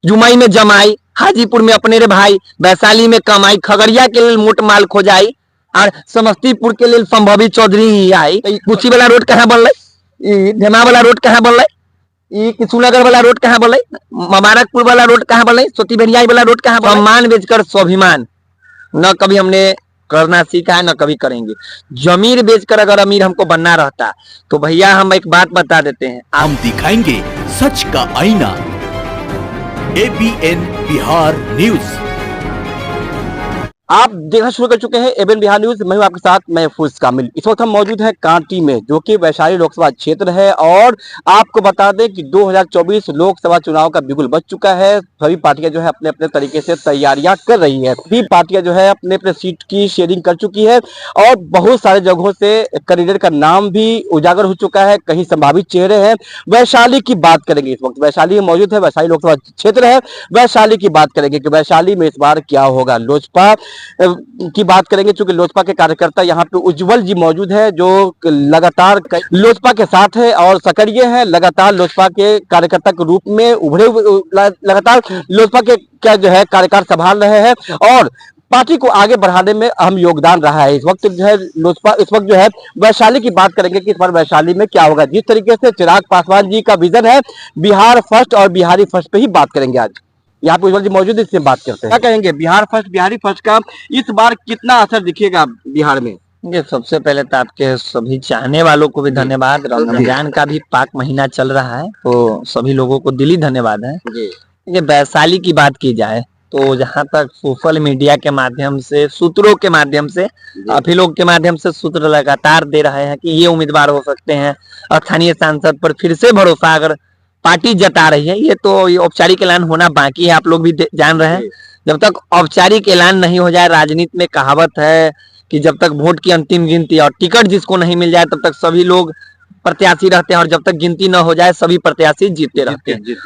जुमई में जमाई, हाजीपुर में अपने रे भाई, वैशाली में कमाई, खगड़िया के लिए मोट माल खोजाई और समस्तीपुर के लिए संभवी चौधरी ही आई। कुची वाला रोड कहाँ बनल, धेमा वाला रोड कहाँ बनल, किशुनगर वाला रोड कहाँ बनल, मुबारकपुर वाला रोड कहाँ बनल, सोती बेरियाई वाला रोड कहाँ बनल। सम्मान बेचकर स्वाभिमान न कभी हमने करना सीखा है न कभी करेंगे। जमीर बेचकर अगर अमीर हमको बनना रहता तो भैया हम एक बात बता देते हैं, हम दिखाएंगे सच का आईना। ABN बिहार न्यूज आप देखना शुरू कर चुके हैं एबीएन बिहार न्यूज। मैं हूं आपके साथ महफूज कामिल। इस वक्त हम मौजूद हैं कांटी में, जो कि वैशाली लोकसभा क्षेत्र है। और आपको बता दें कि 2024 लोकसभा चुनाव का बिगुल बज चुका है। सभी पार्टियां जो है अपने अपने तरीके से तैयारियां कर रही है। सभी पार्टियां जो है अपने अपने सीट की शेयरिंग कर चुकी है और बहुत सारे जगहों से कैंडिडेट का नाम भी उजागर हो चुका है। कहीं संभावित चेहरे हैं। वैशाली की बात करेंगे, इस वक्त वैशाली में मौजूद है, वैशाली लोकसभा क्षेत्र है। वैशाली की बात करेंगे कि वैशाली में इस बार क्या होगा। लोजपा की बात करेंगे, चूंकि लोजपा के कार्यकर्ता यहाँ पे उज्जवल जी मौजूद है, जो लगातार लोजपा के साथ है और सक्रिय है, लगातार लोजपा के कार्यकर्ता के रूप में उभरे हुए, लगातार लोजपा के क्या जो है कार्यकाल संभाल रहे हैं और पार्टी को आगे बढ़ाने में अहम योगदान रहा है। इस वक्त जो है लोजपा, इस वक्त जो है वैशाली की बात करेंगे कि इस बार वैशाली में क्या होगा। जिस तरीके से चिराग पासवान जी का विजन है बिहार फर्स्ट और बिहारी फर्स्ट पे ही बात करेंगे। आज यहाँ पे उज्जवल जी मौजूद है, इससे बात करते हैं। क्या कहेंगे बिहार फर्स्ट बिहारी फर्स्ट का इस बार कितना असर दिखेगा बिहार में? ये सबसे पहले तो आपके सभी चाहने वालों को भी धन्यवाद। रमजान का भी पाक महीना चल रहा है तो सभी लोगों को दिली धन्यवाद है। ये वैशाली की बात की जाए तो जहाँ तक सोशल मीडिया के माध्यम से, सूत्रों के माध्यम से, काफी लोग के माध्यम से सूत्र लगातार दे रहे हैं कि ये उम्मीदवार हो सकते हैं। स्थानीय सांसद पर फिर से भरोसा अगर पार्टी जता रही है, ये तो औपचारिक ऐलान होना बाकी है, आप लोग भी जान रहे हैं। जब तक औपचारिक ऐलान नहीं हो जाए, राजनीति में कहावत है कि जब तक वोट की अंतिम गिनती और टिकट जिसको नहीं मिल जाए तब तक सभी लोग प्रत्याशी रहते हैं और जब तक गिनती न हो जाए सभी प्रत्याशी जीतते रहते हैं।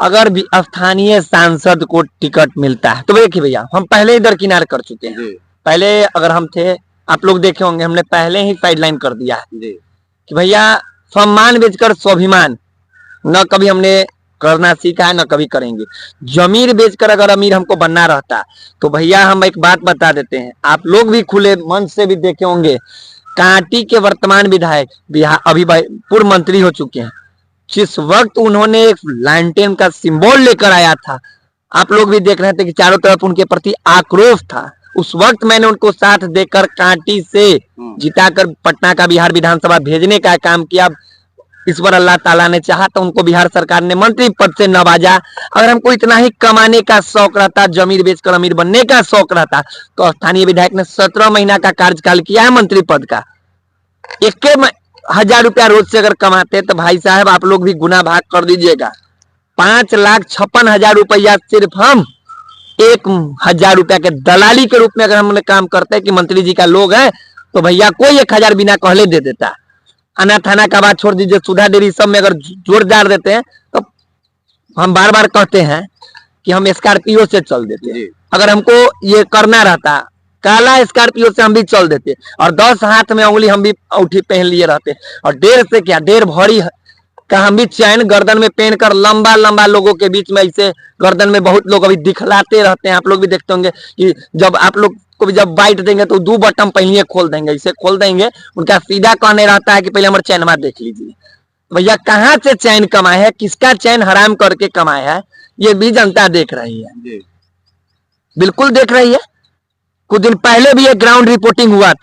अगर भी स्थानीय सांसद को टिकट मिलता है तो देखिए भैया, हम पहले ही दरकिनार कर चुके हैं। पहले अगर हम थे, आप लोग देखे होंगे, हमने पहले ही साइडलाइन कर दिया है कि भैया सम्मान बेचकर स्वाभिमान न कभी हमने करना सीखा है न कभी करेंगे। जमीर बेचकर अगर अमीर हमको बनना रहता तो भैया हम एक बात बता देते हैं, आप लोग भी खुले मन से भी देखे होंगे, कांटी के वर्तमान विधायक बिहार अभी पूर्व मंत्री हो चुके हैं, जिस वक्त उन्होंने एक लैंटेन का सिंबल लेकर आया था, आप लोग भी देख रहे थे कि चारों तरफ उनके प्रति आक्रोश था। उस वक्त मैंने उनको साथ देकर कांटी से जिताकर पटना का बिहार विधानसभा भेजने का काम किया। इस बार अल्लाह ताला ने चाहा तो उनको बिहार सरकार ने मंत्री पद से नवाजा। अगर हमको इतना ही कमाने का शौक रहता, जमीर बेचकर अमीर बनने का शौक रहता, तो स्थानीय विधायक ने 17 महीना का कार्यकाल किया है मंत्री पद का। 1,000 रुपया रोज से अगर कमाते तो भाई साहब आप लोग भी गुना भाग कर दीजिएगा। 5,56,000 रुपया सिर्फ हम 1,000 रुपया के दलाली के रूप में अगर हमने काम करते कि मंत्री जी का लोग है तो भैया कोई 1,000 बिना कहले दे देता। अनाथ थाना का बात छोड़ दीजिए, सुधा डेयरी सब में अगर जोर डाल देते हैं तो हम बार बार कहते हैं कि हम स्कॉर्पियो से चल देते हैं। अगर हमको ये करना रहता, काला स्कॉर्पियो से हम भी चल देते और 10 हाथ में उंगली हम भी औठी पहन लिए रहते और 1.5 से क्या 1.5 भरी का हम भी चैन गर्दन में पहन कर लंबा लंबा लोगों के बीच में ऐसे गर्दन में बहुत लोग अभी दिखलाते रहते हैं। आप लोग भी देखते होंगे कि जब आप लोग को भी जब बाइट देंगे तो 2 बटन पहले खोल देंगे, इसे खोल देंगे। उनका सीधा कहने रहता है कि पहले हमारे चैन देख लीजिए। भैया कहाँ से चैन कमाए है, किसका चैन हराम करके कमाया है, ये भी जनता देख रही है, बिल्कुल देख रही है। कुछ दिन पहले भी एक ग्राउंड रिपोर्टिंग हुआ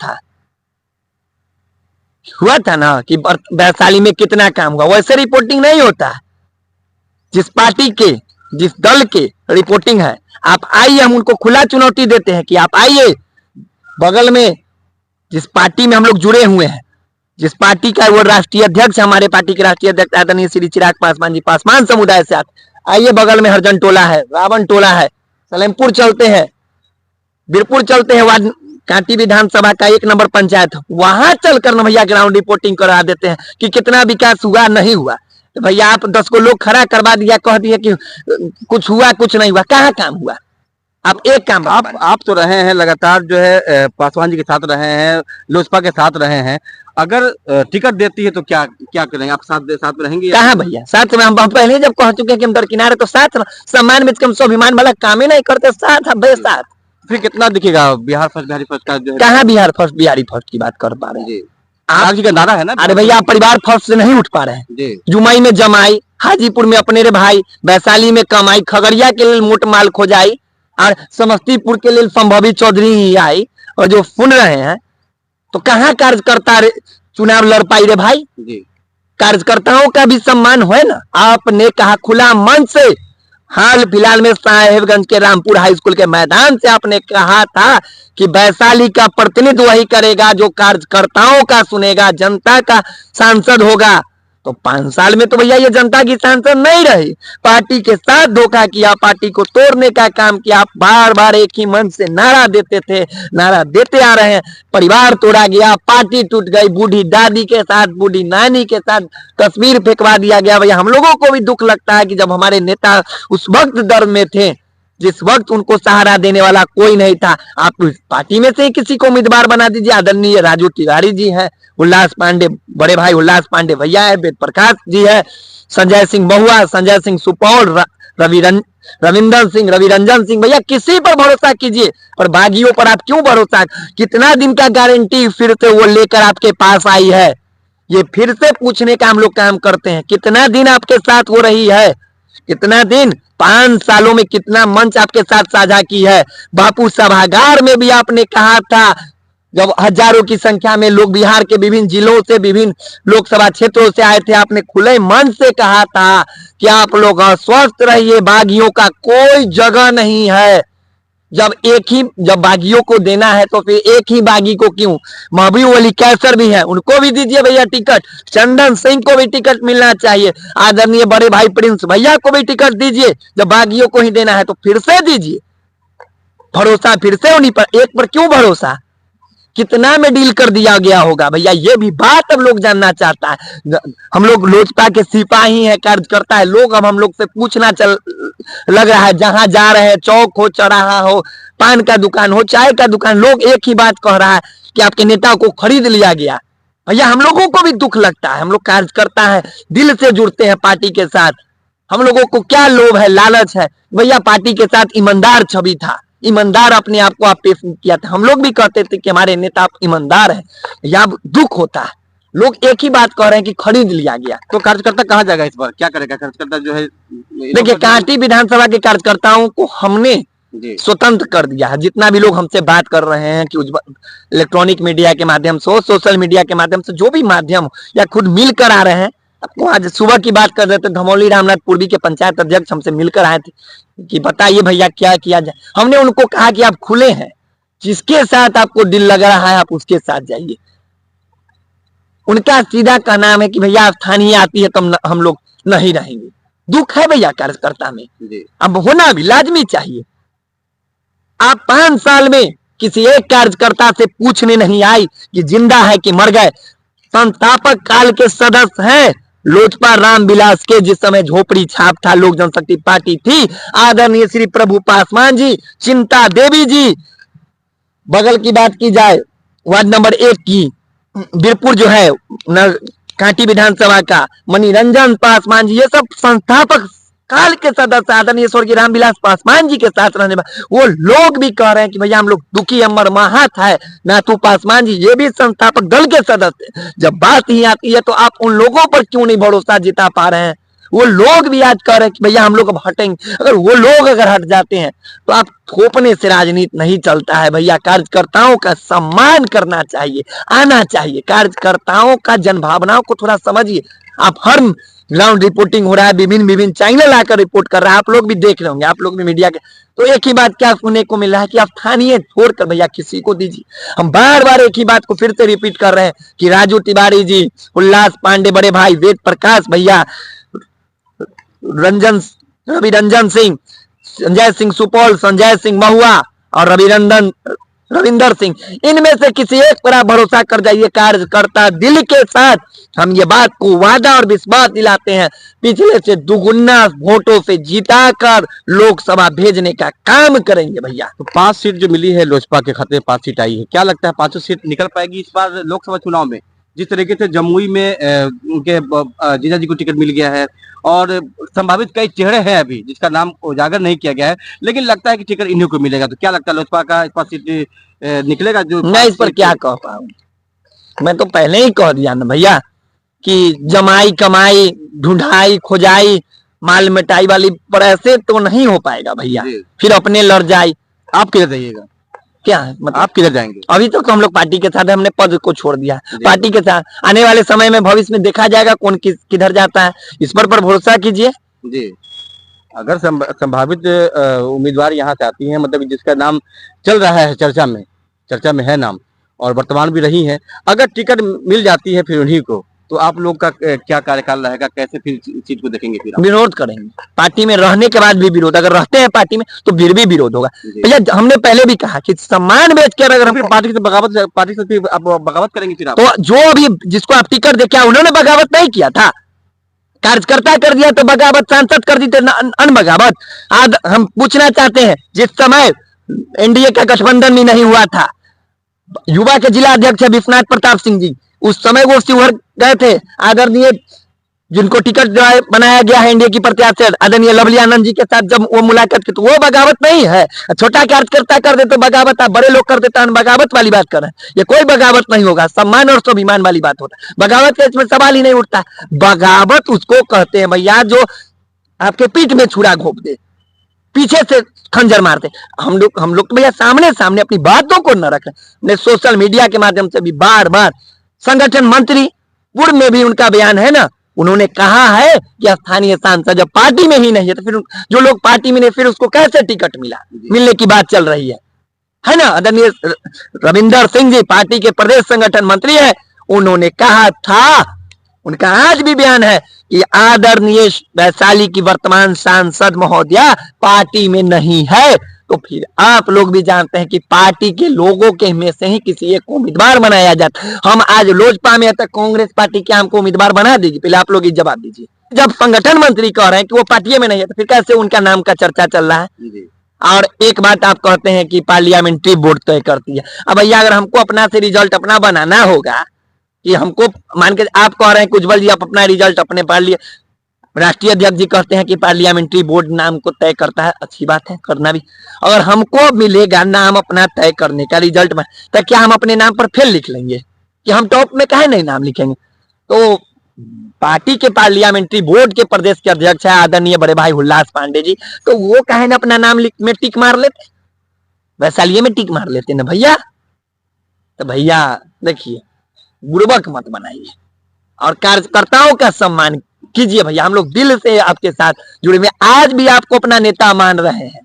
था ना कि वैशाली में कितना काम हुआ। वैसे रिपोर्टिंग नहीं होता। जिस पार्टी के, जिस दल के रिपोर्टिंग है, आप आइए, हम उनको खुला चुनौती देते हैं कि आप आइए, बगल में जिस पार्टी में हम लोग जुड़े हुए हैं, जिस पार्टी का वो राष्ट्रीय अध्यक्ष, हमारे पार्टी के राष्ट्रीय अध्यक्ष आदरणीय श्री चिराग पासवान जी, पासवान समुदाय से आइए, बगल में हरजन टोला है, रावण टोला है, सलेमपुर चलते हैं, बीरपुर चलते हैं, वार्ड कांटी विधानसभा का 1 नंबर पंचायत, वहां चलकर न भैया ग्राउंड रिपोर्टिंग करा देते हैं कि कितना विकास हुआ नहीं हुआ। तो भैया आप 10 को लोग खड़ा करवा दिया, कह दिया कि कुछ हुआ कुछ नहीं हुआ, कहाँ काम हुआ? आप एक काम आप तो रहे हैं लगातार जो है पासवान जी के साथ रहे हैं, लोजपा के साथ रहे हैं, अगर टिकट देती है तो क्या क्या करेंगे आप? साथ में रहेंगे? कहाँ भैया साथ में? हम पहले जब कह चुके हैं कि हम दरकिनारे, तो साथ सम्मान में कम स्वाभिमान वाला काम ही नहीं करते, साथ अब साथ। फिर कितना दिखेगा बिहार फर्स्ट, बिहारी फर्स्ट का जो है? कहाँ बिहार फर्स्ट बिहारी फर्स्ट की बात कर पा रहे हैं आप जी का नारा है ना? अरे भैया आप परिवार फर्स्ट से नहीं उठ पा रहे हैं। जी। जुमाई में जमाई, हाजीपुर में अपने रे भाई, वैशाली में कमाई, खगड़िया के लिए मोट माल खोजाई, और समस्तीपुर के लिए संभवी चौधरी ही आई, और जो सुन रहे हैं तो कहाँ कार्यकर्ता चुनाव लड़ पाई रे भाई? जी। कार्यकर्ताओं का भी सम्मान है ना। आपने कहा खुला मन से, हाल फिलहाल में साहेबगंज के रामपुर हाई स्कूल के मैदान से आपने कहा था कि वैशाली का प्रतिनिधित्व वही करेगा जो कार्यकर्ताओं का सुनेगा, जनता का सांसद होगा। तो 5 साल में तो भैया ये जनता की सांसद नहीं रही, पार्टी के साथ धोखा किया, पार्टी को तोड़ने का काम किया। आप बार बार एक ही मन से नारा देते थे, नारा देते आ रहे हैं। परिवार तोड़ा गया, पार्टी टूट गई, बूढ़ी दादी के साथ, बूढ़ी नानी के साथ तस्वीर फेंकवा दिया गया। भैया हम लोगों को भी दुख लगता है कि जब हमारे नेता उस वक्त दर्द में थे, जिस वक्त उनको सहारा देने वाला कोई नहीं था, आप पार्टी में से ही किसी को उम्मीदवार बना दीजिए। आदरणीय राजू तिवारी जी हैं, उल्लास पांडे बड़े भाई उल्लास पांडे भैया है, वेद प्रकाश जी है, संजय सिंह महुआ, संजय सिंह सुपौल, रविरंजन सिंह, भैया किसी पर भरोसा कीजिए, पर बागियों पर आप क्यों भरोसा? कितना दिन का गारंटी फिर से वो लेकर आपके पास आई है? ये फिर से पूछने का हम लोग काम करते हैं, कितना दिन आपके साथ हो रही है? कितना दिन? 5 सालों में कितना मंच आपके साथ साझा की है? बापू सभागार में भी आपने कहा था, जब हजारों की संख्या में लोग बिहार के विभिन्न जिलों से, विभिन्न लोकसभा क्षेत्रों से आए थे, आपने खुले मन से कहा था कि आप लोग स्वस्थ रहिए, बागियों का कोई जगह नहीं है। जब बागियों को देना है तो फिर एक ही बागी को क्यों? महबूब अली कैसर भी है, उनको भी दीजिए भैया टिकट। चंदन सिंह को भी टिकट मिलना चाहिए। आदरणीय बड़े भाई प्रिंस भैया को भी टिकट दीजिए। जब बागियों को ही देना है तो फिर से दीजिए। भरोसा फिर से उन्हीं पर, एक पर क्यों भरोसा? कितना में डील कर दिया गया होगा भैया? ये भी बात अब लोग जानना चाहता है। हम लोग लोजपा के सिपाही हैं, कार्यकर्ता है, लोग अब हम लोग से पूछना लग रहा है, जहां जा रहे हैं, चौक हो, चौराहा हो, पान का दुकान हो, चाय का दुकान, लोग एक ही बात कह रहा है कि आपके नेता को खरीद लिया गया। भैया हम लोगों को भी दुख लगता है, हम लोग कार्यकर्ता है, दिल से जुड़ते हैं पार्टी के साथ। हम लोगों को क्या लोभ है, लालच है? भैया पार्टी के साथ ईमानदार छवि था, ईमानदार अपने आप को आप पेश किया था। हम लोग भी कहते थे कि हमारे नेता ईमानदार है। या दुख होता है, लोग एक ही बात कह रहे हैं कि खरीद लिया गया। तो कार्यकर्ता कहाँ जाएगा इस बार? क्या करेगा कार्यकर्ता जो है? देखिए कांटी विधानसभा के कार्यकर्ताओं को हमने स्वतंत्र कर दिया है। जितना भी लोग हमसे बात कर रहे हैं कि इलेक्ट्रॉनिक मीडिया के माध्यम से, सोशल मीडिया के माध्यम से, जो भी माध्यम या खुद मिलकर आ रहे हैं। आपको आज सुबह की बात कर रहे थे, धमौली रामनाथ पूर्वी के पंचायत अध्यक्ष हमसे मिलकर आए थे कि बताइए भैया क्या किया जाए। हमने उनको कहा कि आप खुले हैं, जिसके साथ आपको दिल लग रहा है आप उसके साथ जाइए। उनका सीधा कहना है कि भैया स्थानीय आती है तब हम लोग नहीं रहेंगे। दुख है भैया कार्यकर्ता में, अब होना भी लाजमी चाहिए। आप 5 साल में किसी एक कार्यकर्ता से पूछने नहीं आई कि जिंदा है कि मर गए। संस्थापक काल के सदस्य हैं लोजपा रामविलास के, जिस समय झोपड़ी छाप था, लोक जनशक्ति पार्टी थी। आदरणीय श्री प्रभु पासवान जी, चिंता देवी जी, बगल की बात की जाए वार्ड नंबर 1 की बीरपुर जो है कांटी विधानसभा का मणिरंजन पासवान जी, ये सब संस्थापक काल के सदस्य आदरणीय स्वर्गीय रामविलास पासवान जी के साथ रहने वाले वो लोग भी कह रहे हैं कि भैया हम लोग दुखी अमर महात है। नाथू पासवान जी ये भी संस्थापक दल के सदस्य। जब बात ही आती है तो आप उन लोगों पर क्यों नहीं भरोसा जिता पा रहे हैं? वो लोग भी आज कह रहे हैं कि भैया हम लोग अब हटेंगे। अगर वो लोग अगर हट जाते हैं तो आप थोपने से राजनीति नहीं चलता है भैया। कार्यकर्ताओं का सम्मान करना चाहिए, आना चाहिए। कार्यकर्ताओं का जनभावनाओं को थोड़ा समझिए। आप हर ग्राउंड रिपोर्टिंग हो रहा है, विभिन्न चैनल आकर रिपोर्ट कर रहा है, आप लोग भी देख रहे होंगे, आप लोग भी मीडिया के। तो एक ही बात क्या सुनने को मिल रहा है कि आप स्थानीय छोड़कर भैया किसी को दीजिए। हम बार बार एक ही बात को फिर से रिपीट कर रहे हैं कि राजू तिवारी जी, उल्लास पांडे बड़े भाई, वेद प्रकाश भैया, रविरंजन सिंह, संजय सिंह सुपौल, संजय सिंह महुआ और रविंदर सिंह, इनमें से किसी एक पर आप भरोसा कर जाइए। कार्यकर्ता दिल के साथ हम ये बात को वादा और विश्वास दिलाते हैं, पिछले से दुगुना वोटों से जीताकर लोकसभा भेजने का काम करेंगे भैया। तो 5 सीट जो मिली है लोजपा के खाते में 5 सीट आई है, क्या लगता है 5 सीट निकल पाएगी इस बार लोकसभा चुनाव में? जिस तरीके से जमुई में उनके जीजा जी को टिकट मिल गया है और संभावित कई चेहरे हैं अभी जिसका नाम उजागर नहीं किया गया है, लेकिन लगता है कि टिकट इन्हीं को मिलेगा। तो क्या लगता है लोजपा का इस 5 सीट निकलेगा? जो मैं इस पर क्या कह पाऊं, मैं तो पहले ही कह दिया ना भैया कि जमाई कमाई ढूंढाई खोजाई माल मिटाई वाली पर ऐसे तो नहीं हो पाएगा भैया। फिर अपने लड़ जाए। आप किधर जाइएगा? क्या है मतलब आप किधर जाएंगे? अभी तो हम लोग पार्टी के साथ है, हमने पद को छोड़ दिया। पार्टी के साथ आने वाले समय में भविष्य में देखा जाएगा कौन किधर जाता है, इस पर भरोसा कीजिए जी। अगर संभावित उम्मीदवार यहाँ से आती हैं, मतलब जिसका नाम चल रहा है चर्चा में है नाम और वर्तमान भी रही है, अगर टिकट मिल जाती है फिर उन्हीं को, तो आप लोग का क्या कार्यकाल रहेगा? कैसे फिर सीट को देखेंगे? फिर विरोध करेंगे। पार्टी में रहने के बाद भी विरोध, अगर रहते हैं पार्टी में तो फिर भी विरोध होगा भैया। हमने पहले भी कहा कि सम्मान बेच कर अगर हम पार्टी से आप बगावत करेंगे फिर आप? तो जो भी जिसको आप टिकट दे, क्या उन्होंने बगावत नहीं किया था? कार्यकर्ता कर दिया तो बगावत, सांसद कर दी तो अन बगावत। आज हम पूछना चाहते हैं, जिस समय एनडीए का गठबंधन भी नहीं हुआ था, युवा के जिला अध्यक्ष है विश्वनाथ प्रताप सिंह जी, उस समय वो शिवहर गए थे। आदरणीय जिनको टिकट बनाया गया है एनडीए की प्रत्याशी आदरणीय लवली आनंद जी के साथ जब वो मुलाकात की, तो वो बगावत नहीं है। छोटा कार्यकर्ता कर दे तो बगावत, आप बड़े लोग कर देते हैं बगावत वाली बात कर रहे हैं। ये कोई बगावत नहीं होगा, सम्मान और स्वाभिमान वाली बात होता है। बगावत का इसमें सवाल ही नहीं उठता। बगावत उसको कहते हैं भैया जो आपके पीठ में छुरा घोंप दे, पीछे से खंजर मारते। हम लोग तो भैया सामने सामने अपनी बातों को न रखें। सोशल मीडिया के माध्यम से भी बार बार संगठन मंत्री पूर्व में भी उनका बयान है ना, उन्होंने कहा है कि स्थानीय सांसद जब पार्टी में ही नहीं है तो फिर जो लोग पार्टी में नहीं, फिर उसको कैसे टिकट मिलने की बात चल रही है ना। आदरणीय रविंदर सिंह जी पार्टी के प्रदेश संगठन मंत्री है, उन्होंने कहा था, उनका आज भी बयान है कि आदरणीय वैशाली की वर्तमान सांसद महोदया पार्टी में नहीं है। तो फिर आप लोग भी जानते हैं कि पार्टी के लोगों के में से ही किसी एक को उम्मीदवार बनाया जाता है। हम आज लोजपा में तक कांग्रेस पार्टी क्या हमको उम्मीदवार बना देगी? पहले आप लोग ही जवाब दीजिए। जब संगठन मंत्री कह रहे हैं कि वो पार्टी में नहीं है तो फिर कैसे उनका नाम का चर्चा चल रहा है? और एक बात आप कहते हैं कि पार्लियामेंट्री बोर्ड तय करती है। अब भैया अगर हमको अपना से रिजल्ट अपना बनाना होगा कि हमको मान के आप कह रहे हैं कुछ जी आप अपना रिजल्ट अपने पढ़ लिए, राष्ट्रीय अध्यक्ष जी कहते हैं कि पार्लियामेंट्री बोर्ड नाम को तय करता है, अच्छी बात है करना भी। अगर हमको मिलेगा नाम अपना तय करने का रिजल्ट में, तो क्या हम अपने नाम पर फेल लिख लेंगे कि हम टॉप में काहे नहीं नाम लिखेंगे? तो पार्टी के पार्लियामेंट्री बोर्ड के प्रदेश के अध्यक्ष है आदरणीय बड़े भाई हुल्लास पांडे जी, तो वो काहे ना अपना नाम में टिक मार लेते, वैशाली में टिक मार लेते ना भैया। तो भैया देखिए बुड़बक मत बनाइए और कार्यकर्ताओं का सम्मान कीजिए भैया। हम लोग दिल से आपके साथ जुड़े हुए, आज भी आपको अपना नेता मान रहे हैं।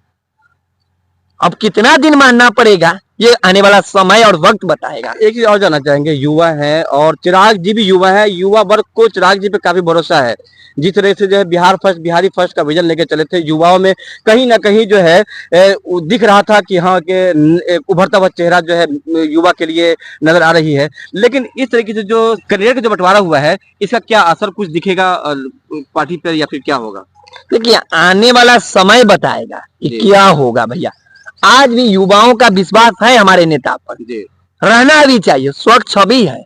अब कितना दिन मानना पड़ेगा ये आने वाला समय और वक्त बताएगा। एक चीज और जानना चाहेंगे, युवा है और चिराग जी भी युवा है, युवा वर्ग को चिराग जी पे काफी भरोसा है। जिस तरह से जो है बिहारी फर्स्ट का विजन लेके चले थे, युवाओं में कहीं ना कहीं जो है दिख रहा था कि हाँ के उभरता हुआ चेहरा जो है युवा के लिए नजर आ रही है। लेकिन इस तरीके से जो करियर का जो बंटवारा हुआ है, इसका क्या असर कुछ दिखेगा पार्टी पर या फिर क्या होगा? देखिए आने वाला समय बताएगा कि क्या होगा भैया। आज भी युवाओं का विश्वास है हमारे नेता पर, रहना भी चाहिए, स्वच्छ छवि है,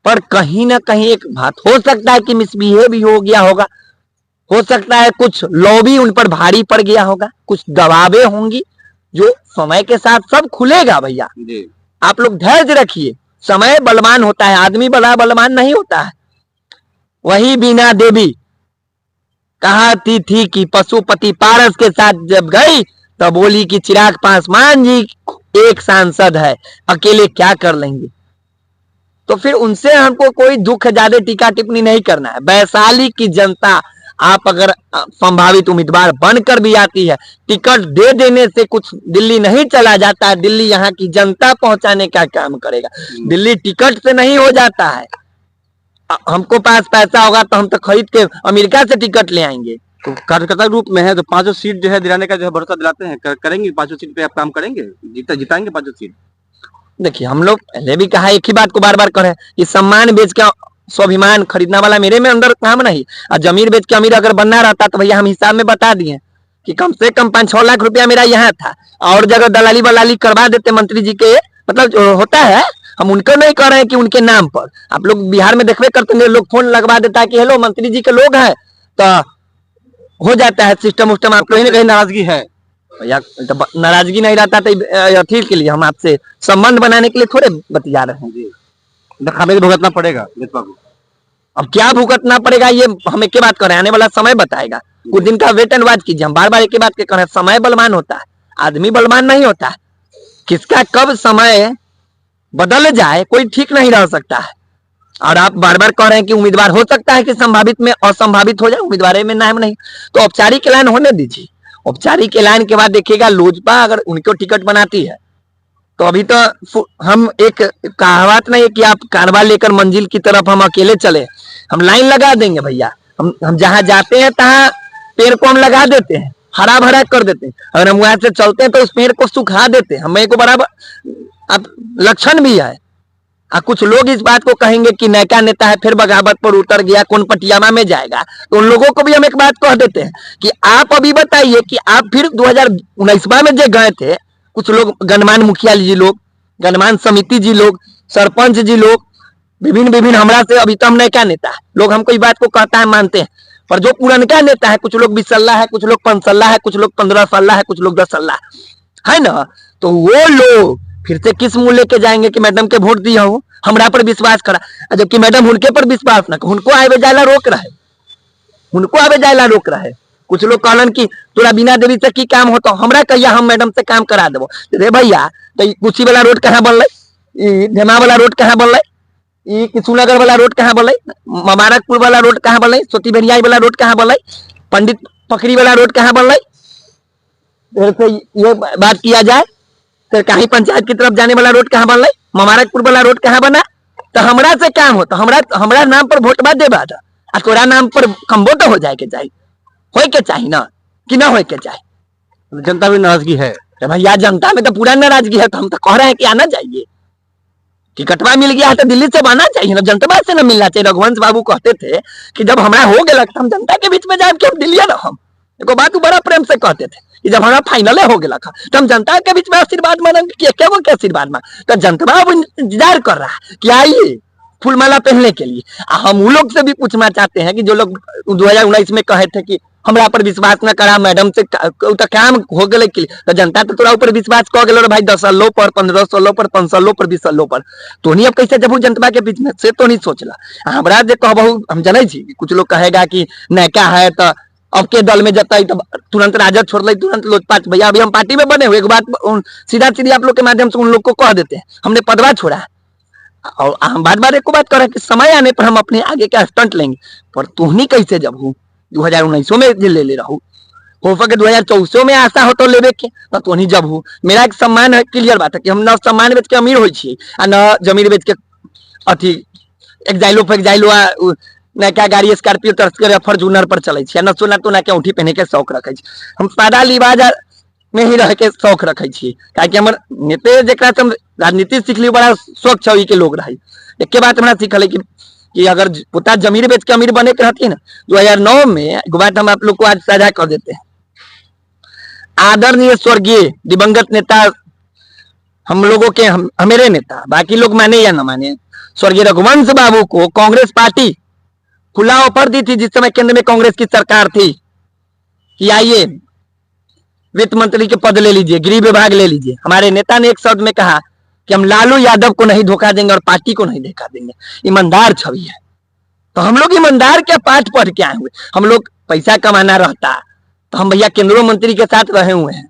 पर कहीं ना कहीं एक बात हो सकता है कि मिसबिहेव भी हो गया होगा, हो सकता है कुछ लॉबी उन पर भारी पड़ गया होगा, कुछ दबावें होंगी जो समय के साथ सब खुलेगा भैया। आप लोग धैर्य रखिए, समय बलवान होता है, आदमी बड़ा बलवान नहीं होता है। वही बीना देवी कहती थी कि पशुपति पारस के साथ जब गई तब बोली कि चिराग पासवान जी एक सांसद है, अकेले क्या कर लेंगे। तो फिर उनसे हमको कोई दुख ज्यादा टीका टिप्पणी नहीं करना है। वैशाली की जनता आप अगर संभावित उम्मीदवार बनकर भी आती है, टिकट दे देने से कुछ दिल्ली नहीं चला जाता है, दिल्ली यहाँ की जनता पहुंचाने का काम करेगा। दिल्ली टिकट से नहीं हो जाता है। हमको पास पैसा होगा तो हम तो खरीद के अमेरिका से टिकट ले आएंगे, तो कार्यकर्ता रूप में है तो 5 सीट जो है दिलाने का जो है भरोसा दिलाते हैं, करेंगे 5 सीट पे आप काम करेंगे, जिताएंगे 5 सीट। देखिए हम लोग पहले भी कहा, एक ही बात को बार बार करें कि सम्मान बेच के स्वाभिमान खरीदने वाला मेरे में अंदर काम नहीं। और जमीर बेच के अमीर अगर बनना रहता तो भैया हम हिसाब में बता दिए कि कम से कम 5-6 लाख रुपया मेरा यहाँ था, और जगह दलाली बलाली करवा देते मंत्री जी के, मतलब जो होता है, हम उनको नहीं कह रहे हैं कि उनके नाम पर। आप लोग बिहार में देखवे करते हैं, लोग फोन लगवा देता है कि हेलो मंत्री जी के लोग हैं, तो हो जाता है सिस्टम उस्टम। आप कहीं ना कहीं नाराजगी है या तो नाराजगी नहीं रहता तो अथी के लिए हम आपसे संबंध बनाने के लिए थोड़े बतिया रहे हैं जी। खामियाजा भुगतना पड़ेगा नेता को। अब क्या भुगतना पड़ेगा ये हम एक बात कर रहे हैं, आने वाला समय बताएगा। कुछ दिन का वेट एंड वॉच कीजिए। हम बार बार एक बात के कर रहे हैं, समय बलवान होता है, आदमी बलवान नहीं होता है। किसका कब समय बदल जाए कोई ठीक नहीं रह सकता है। और आप बार बार कह रहे हैं कि उम्मीदवार हो सकता है कि संभावित में असंभावित हो जाए, उम्मीदवार में नाम नहीं, तो औपचारिक ऐलान होने दीजिए। औपचारिक ऐलान के बाद देखिएगा लोजपा अगर उनको टिकट बनाती है तो अभी तो हम एक कहावत नहीं है कि आप कारवा लेकर मंजिल की तरफ हम अकेले चले, हम लाइन लगा देंगे भैया। हम जहां जाते हैं तहां पेड़ को हम लगा देते हैं, हरा भरा कर देते हैं। अगर हम वहां से चलते हैं तो उस पेड़ को सुखा देते हैं, हमें को बराबर अब लक्षण भी है। कुछ लोग इस बात को कहेंगे कि नैका नेता है फिर बगावत पर उतर गया, कौन पटियामा में जाएगा, तो उन लोगों को भी हम एक बात कह देते हैं कि आप अभी बताइए कि आप फिर 2019 में जो गए थे, कुछ लोग गणमान्य मुखिया जी लोग, गणमान्य समिति जी लोग, सरपंच जी लोग, विभिन्न हमरा से अभी तो हम नैका नेता है, लोग हमको इस बात को कहता है मानते हैं, पर जो पुरनका नेता है, कुछ लोग 20 साल है, कुछ लोग 5 साल है, कुछ लोग 15 साल है, कुछ लोग 10 साल है ना, तो वो लोग फिर से किस मुंह लेके जाएंगे कि मैडम के वोट दिया हूं, हमरा पर विश्वास करा, जबकि मैडम उनके पर विश्वास ना, उनको आवे जायला रोक रहा है, उनको आवे जायला रोक रहा है। कुछ लोग कहलन कि तोरा बिना देवी से की काम होता, हमरा कहिया हम मैडम से काम करा देबो। रे भैया तो कुची वाला रोड कहाँ बनल, धेमा वाला रोड कहाँ बनल, किशुनगर वाला रोड कहाँ बनल, मबारकपुर वाला रोड कहाँ बनल, सोती बेरियाई वाला रोड कहाँ बनल, पंडित पखरी वाला रोड कहाँ बनल। ये बात किया जाए सरकारी पंचायत की तरफ जाने वाला रोड कहाँ बनल, मबारकपुर वाला रोड कहाँ बना, तो हमरा से काम हो, तो हमरा नाम पर वोटवा देबा था, आ तोरा नाम पर खम्बो तो हो जाए के चाहिए, हो के चाहिए ना, कि ना हो के चाहिए। जनता में नाराजगी है भैया, जनता में तो पूरा नाराजगी है, तो हम तो कह रहे हैं कि आना चाहिए, टिकटवा मिल गया है तो दिल्ली से आना चाहिए ना, जनता से ना मिलना चाहिए। रघुवंश बाबू कहते थे कि जब हमारा हो गया तो हम जनता के बीच में जाए कि हम दिल्ली ना, हम एक बात बड़ा प्रेम से कहते थे कि जब हमारा फाइनल हो गया तो हम जनता के बीच में आशीर्वाद मांगेंगे, क्या वो क्या आशीर्वाद मांग, तो जनता अब इंतजार कर रहा है कि आइए फूलमाला पहनने के लिए। हम उन लोग से भी पूछना चाहते हैं कि जो लोग 2019 में कहे थे कि हमरा पर विश्वास न करा, मैडम से तो काम हो गए के लिए, तो जनता तो तोरा ऊपर विश्वास कह गए भाई 10 सालों पर, 15 सालों पर, 5 सालों पर, 20 सालों पर, तो नहीं अब कैसे जब जनता के बीच में से तो नहीं सोचला। हमरा जे कहबहू हम जाने छी, कुछ लोग कहेगा कि नैका है तो अब के दल में जता तो तुरंत राजद छोड़ ले, तुरंत लोजपा। भैया अभी हम पार्टी में बने हुए, एक बात सीधा सीधी आप लोग के माध्यम से उन लोग को कह देते हैं, हमने पदवा छोड़ा है और हम बार बार एक बात कर रहे हैं कि समय आने पर हम अपने आगे का स्टंट लेंगे, पर तुहनी कैसे जब हूँ 2019 में ले रहू हो सके 2024 में आशा हो तो लेवे के, तो तुहनी जब हूँ मेरा एक सम्मान है, क्लियर बात है कि हम न सम्मान बेच के अमीर हो न जमीन बेच के अथी एक्जाइलो फेक्जाइलो नैका गाड़ी स्कॉर्पियो तरह फॉर्च्यूनर पर चले न सोना तो ना के औठी पहने के शौक रखे, हम सादा लिबाज में ही रह के शौक रखे कि हमर नेते जरा से हम राजनीति सीखली बड़ा शौक छवि के लोग रहे। एक बात हमरा सीखल है कि अगर पुता जमीन बेच के अमीर बने के रहती ना 2009 में, एक बात हम आप लोग को आज साझा कर देते हैं। आदरणीय स्वर्गीय दिवंगत नेता हम लोगों के, हमारे नेता, बाकी लोग माने या न माने, स्वर्गीय रघुवंश बाबू को कांग्रेस पार्टी खुला ऑफर दी थी जिस समय केंद्र में कांग्रेस की सरकार थी कि आइए वित्त मंत्री के पद ले लीजिए, गृह विभाग ले लीजिए। हमारे नेता ने एक शब्द में कहा कि हम लालू यादव को नहीं धोखा देंगे और पार्टी को नहीं धोखा देंगे, ईमानदार छवि है। तो हम लोग ईमानदार क्या पाठ पढ़ के आए हुए, हम लोग पैसा कमाना रहता तो हम भैया केंद्रीय मंत्री के साथ रहे हुए हैं,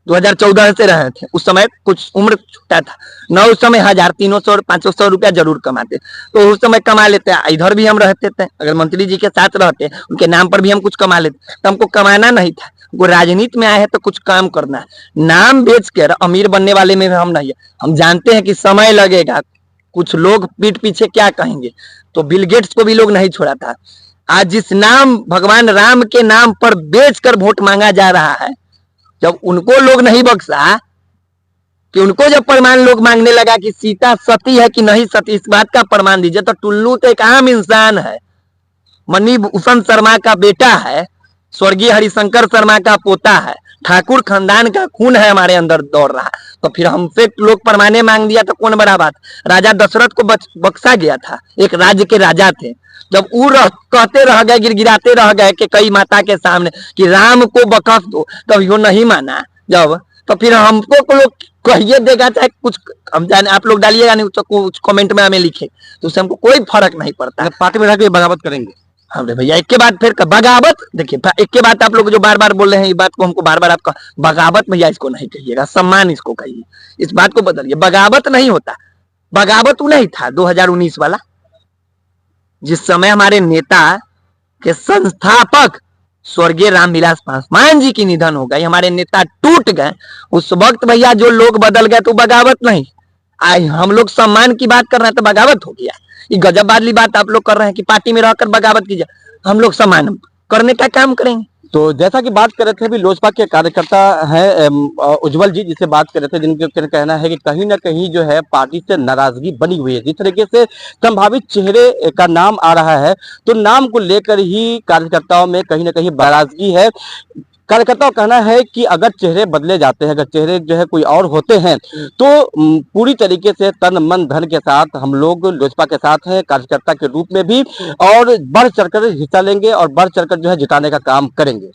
2014 से रहे थे, उस समय कुछ उम्र छोटा था न, उस समय 1000, 300 और 500 रुपया जरूर कमाते, तो उस समय कमा लेते। इधर भी हम रहते थे, अगर मंत्री जी के साथ रहते उनके नाम पर भी हम कुछ कमा लेते, तो हमको कमाना नहीं था, वो राजनीति में आए हैं तो कुछ काम करना है, नाम बेच कर अमीर बनने वाले में हम नहीं है। हम जानते हैं कि समय लगेगा, कुछ लोग पीठ पीछे क्या कहेंगे, तो बिल गेट्स को भी लोग नहीं छोड़ा था। आज जिस नाम भगवान राम के नाम पर बेचकर वोट मांगा जा रहा है, जब उनको लोग नहीं बख्शा, कि उनको जब प्रमाण लोग मांगने लगा कि सीता सती है कि नहीं सती, इस बात का प्रमाण दीजिए, तो टुल्लू तो एक आम इंसान है, मणिभूषण शर्मा का बेटा है, स्वर्गीय हरिशंकर शर्मा का पोता है, ठाकुर खानदान का खून है हमारे अंदर दौड़ रहा है, तो फिर हमसे लोग परमाने मांग दिया तो कौन बड़ा बात। राजा दशरथ को बख्शा गया था, एक राज्य के राजा थे, जब वो कहते रह गए, गिड़गिड़ाते रह गए कि कई माता के सामने कि राम को बख्श दो, तब वो नहीं माना जब, तो फिर हमको को लोग कहिए देगा, चाहे कुछ हम जाने, आप लोग डालिएगा नहीं कुछ कमेंट में हमें लिखे, तो उससे हमको कोई फर्क नहीं पड़ता। पार्टी में रहकर बगावत करेंगे। हाँ भैया, एक के बाद फिर बगावत, देखिए एक के बाद आप लोग जो बार बार बोल रहे हैं, ये बात को हमको बार बार आपका बगावत भैया इसको नहीं कहिएगा, सम्मान इसको कहिए, इस बात को बदलिए। बगावत नहीं होता, बगावत वो नहीं था 2019 वाला, जिस समय हमारे नेता के संस्थापक स्वर्गीय रामविलास पासवान जी की निधन हो गई, हमारे नेता टूट गए, उस वक्त भैया जो लोग बदल गए, तो बगावत नहीं। आई हम लोग सम्मान की बात कर रहे हैं तो बगावत हो गया। ये गजब वाली बात आप लोग कर रहे हैं कि पार्टी में रहकर बगावत कीजिए, हम लोग सम्मान करने का काम करेंगे। तो जैसा कि बात कर रहे थे, अभी लोजपा के कार्यकर्ता हैं उज्जवल जी, जिसे बात कर रहे थे, जिनका कहना है कि कहीं ना कहीं जो है पार्टी से नाराजगी बनी हुई है। जिस तरीके से संभावित चेहरे का नाम आ रहा है, तो नाम को लेकर ही कार्यकर्ताओं में कहीं ना कहीं नाराजगी है। कार्यकर्ताओं का कहना है कि अगर चेहरे बदले जाते हैं, अगर चेहरे जो है कोई और होते हैं, तो पूरी तरीके से तन मन धन के साथ हम लोग लोजपा के साथ हैं, कार्यकर्ता के रूप में भी, और बढ़ चढ़कर हिस्सा लेंगे और बढ़ चढ़कर जो है जिताने का काम करेंगे।